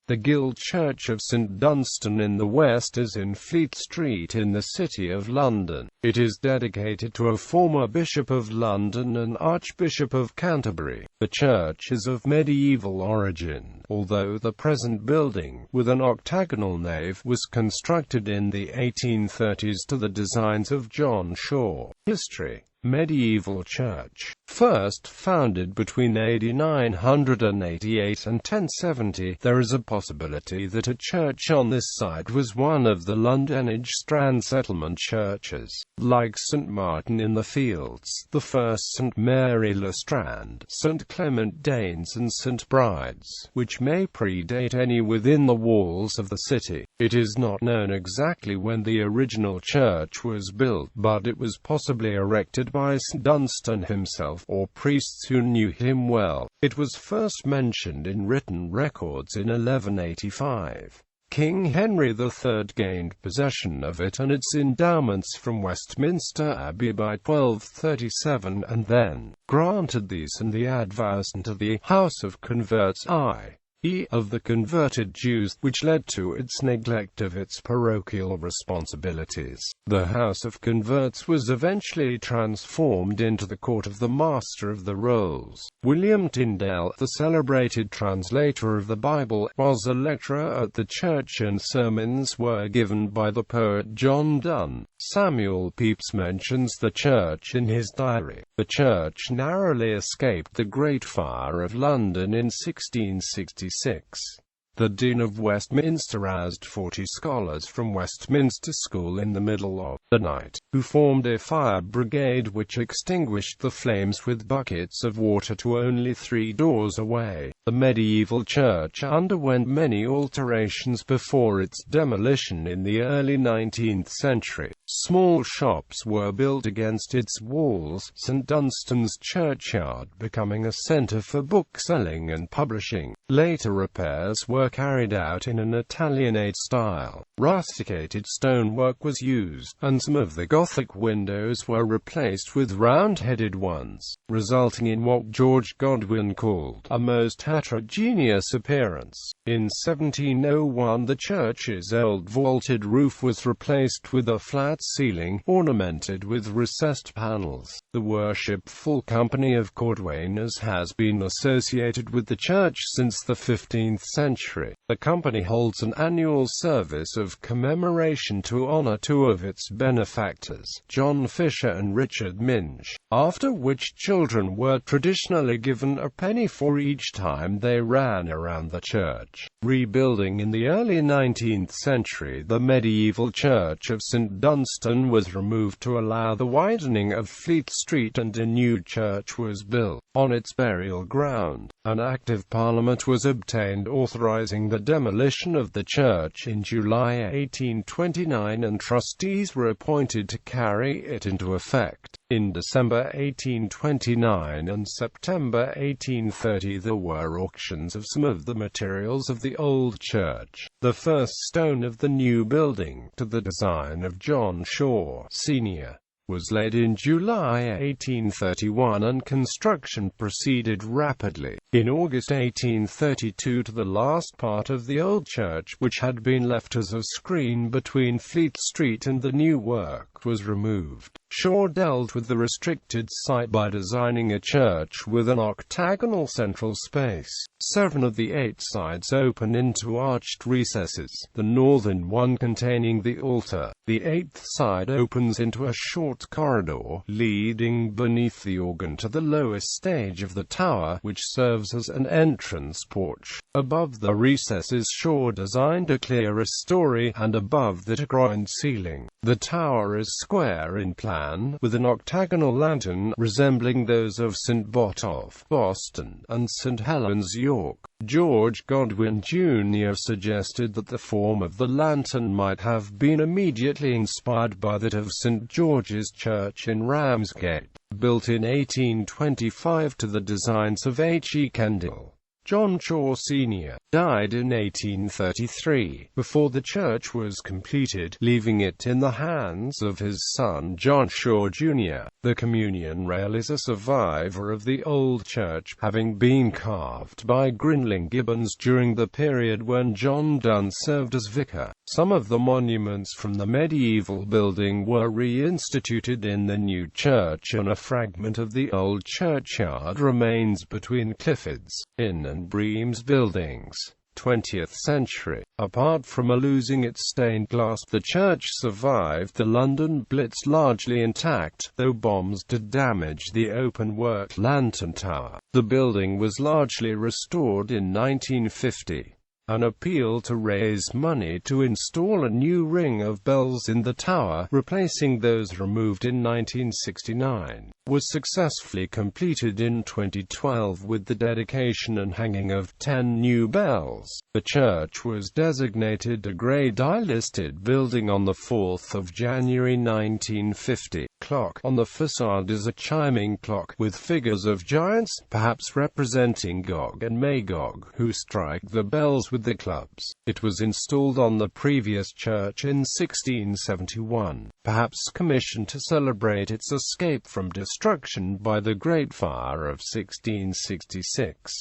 The Guild Church of St Dunstan-in-the-West is in Fleet Street in the City of London. It is dedicated to a former Bishop of London and Archbishop of Canterbury. The church is of medieval origin, although the present building, with an octagonal nave, was constructed in the 1830s to the designs of John Shaw. History. Medieval church. First founded between AD 988 and 1070, there is a possibility that a church on this site was one of the London-Age Strand settlement churches, like St Martin-in-the-Fields, the first St Mary-le-Strand, St Clement Danes and St Bride's, which may predate any within the walls of the city. It is not known exactly when the original church was built, but it was possibly erected by St Dunstan himself, or priests who knew him well. It was first mentioned in written records in 1185. King Henry III gained possession of it and its endowments from Westminster Abbey by 1237, and then granted these and the advowson to the House of Converts, i.e. of the converted Jews, which led to its neglect of its parochial responsibilities. The House of Converts was eventually transformed into the Court of the Master of the Rolls. William Tyndale, the celebrated translator of the Bible, was a lecturer at the church and sermons were given by the poet John Donne. Samuel Pepys mentions the church in his diary. The church narrowly escaped the Great Fire of London in 1666. The Dean of Westminster asked 40 scholars from Westminster School in the middle of the night, who formed a fire brigade which extinguished the flames with buckets of water to only 3 doors away. The medieval church underwent many alterations before its demolition in the early 19th century. Small shops were built against its walls, St Dunstan's churchyard becoming a centre for bookselling and publishing. Later repairs were carried out in an Italianate style. Rusticated stonework was used, and some of the Gothic windows were replaced with round-headed ones, resulting in what George Godwin called a most heterogeneous appearance. In 1701 the church's old vaulted roof was replaced with a flat ceiling, ornamented with recessed panels. The Worshipful Company of Cordwainers has been associated with the church since the 15th century. The company holds an annual service of commemoration to honor 2 of its benefactors, John Fisher and Richard Minch, after which children were traditionally given a penny for each time they ran around the church. Rebuilding in the early 19th century, the medieval church of St Dunstan was removed to allow the widening of Fleet Street, and a new church was built on its burial ground. An Act of Parliament was obtained authorizing the demolition of the church in July 1829, and trustees were appointed to carry it into effect. In December 1829 and September 1830 there were auctions of some of the materials of the old church. The first stone of the new building, to the design of John Shaw, Sr., was laid in July 1831, and construction proceeded rapidly. In August 1832 the last part of the old church, which had been left as a screen between Fleet Street and the new work, was removed. Shaw dealt with the restricted site by designing a church with an octagonal central space. 7 of the 8 sides open into arched recesses, the northern one containing the altar. The 8th side opens into a short corridor, leading beneath the organ to the lowest stage of the tower, which serves as an entrance porch. Above the recesses Shaw designed a clearer story, and above that a groined ceiling. The tower is square in plan, with an octagonal lantern resembling those of St Botolph, Boston, and St Helens, York. George Godwin Jr. suggested that the form of the lantern might have been immediately inspired by that of St George's Church in Ramsgate, built in 1825 to the designs of H. E. Kendall. John Shaw Sr., died in 1833, before the church was completed, leaving it in the hands of his son John Shaw Jr. The communion rail is a survivor of the old church, having been carved by Grinling Gibbons during the period when John Donne served as vicar. Some of the monuments from the medieval building were reinstituted in the new church, and a fragment of the old churchyard remains between Clifford's Inn and Bream's buildings. 20th century. Apart from losing its stained glass, the church survived the London Blitz largely intact, though bombs did damage the open-work lantern tower. The building was largely restored in 1950. An appeal to raise money to install a new ring of bells in the tower, replacing those removed in 1969, was successfully completed in 2012 with the dedication and hanging of 10 new bells. The church was designated a Grade I listed building on 4 January 1950. Clock on the facade is a chiming clock, with figures of giants, perhaps representing Gog and Magog, who strike the bells with the clubs. It was installed on the previous church in 1671, perhaps commissioned to celebrate its escape from destruction by the Great Fire of 1666.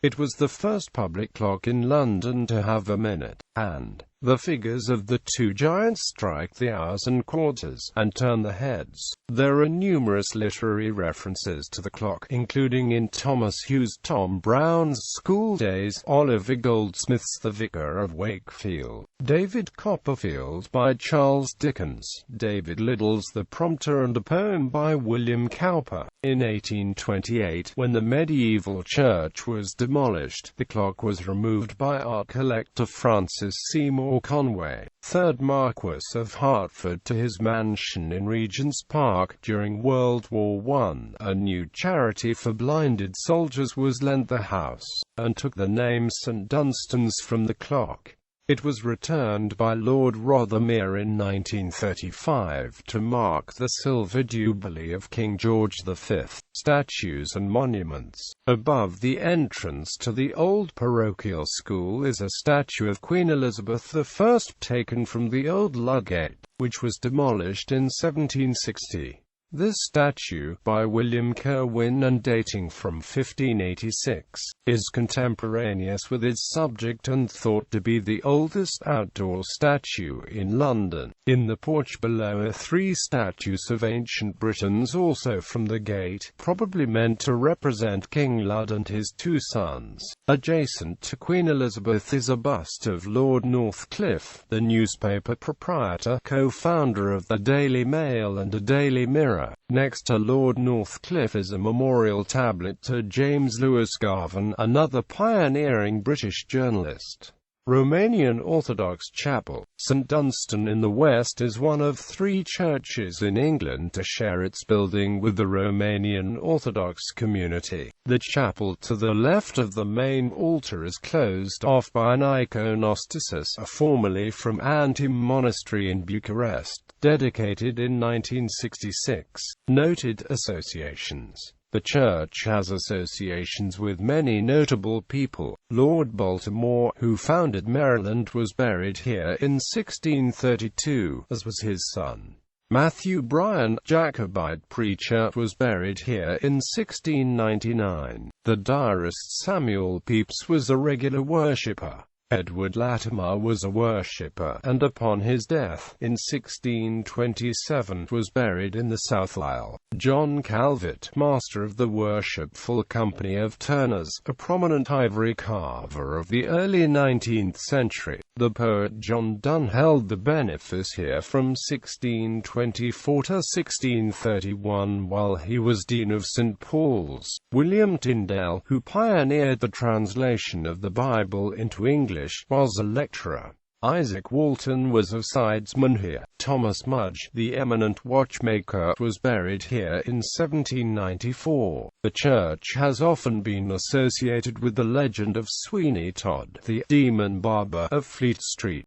It was the first public clock in London to have a minute, and the figures of the two giants strike the hours and quarters, and turn the heads. There are numerous literary references to the clock, including in Thomas Hughes' Tom Brown's School Days, Oliver Goldsmith's The Vicar of Wakefield, David Copperfield by Charles Dickens, David Liddell's The Prompter, and a poem by William Cowper. In 1828, when the medieval church was demolished, the clock was removed by art collector Francis Seymour Conway, 3rd Marquess of Hertford, to his mansion in Regent's Park. During World War I, a new charity for blinded soldiers was lent the house, and took the name St Dunstan's from the clock. It was returned by Lord Rothermere in 1935 to mark the Silver Jubilee of King George V. Statues and monuments. Above the entrance to the old parochial school is a statue of Queen Elizabeth I, taken from the old Ludgate, which was demolished in 1760. This statue, by William Curwen and dating from 1586, is contemporaneous with its subject and thought to be the oldest outdoor statue in London. In the porch below are 3 statues of ancient Britons, also from the gate, probably meant to represent King Lud and his 2 sons. Adjacent to Queen Elizabeth is a bust of Lord Northcliffe, the newspaper proprietor, co-founder of the Daily Mail and a Daily Mirror. Next to Lord Northcliffe is a memorial tablet to James Lewis Garvin, another pioneering British journalist. Romanian Orthodox Chapel. St Dunstan-in-the-West is one of 3 churches in England to share its building with the Romanian Orthodox community. The chapel to the left of the main altar is closed off by an iconostasis, formerly from Antim Monastery in Bucharest, dedicated in 1966. Noted associations. The church has associations with many notable people. Lord Baltimore, who founded Maryland, was buried here in 1632, as was his son. Matthew Bryan, Jacobite preacher, was buried here in 1699. The diarist Samuel Pepys was a regular worshipper. Edward Latimer was a worshipper, and upon his death, in 1627, was buried in the South Aisle. John Calvert, master of the Worshipful Company of Turners, a prominent ivory carver of the early 19th century. The poet John Donne held the benefice here from 1624 to 1631 while he was Dean of St. Paul's. William Tyndale, who pioneered the translation of the Bible into English, was a lecturer. Isaac Walton was a sidesman here. Thomas Mudge, the eminent watchmaker, was buried here in 1794. The church has often been associated with the legend of Sweeney Todd, the demon barber of Fleet Street.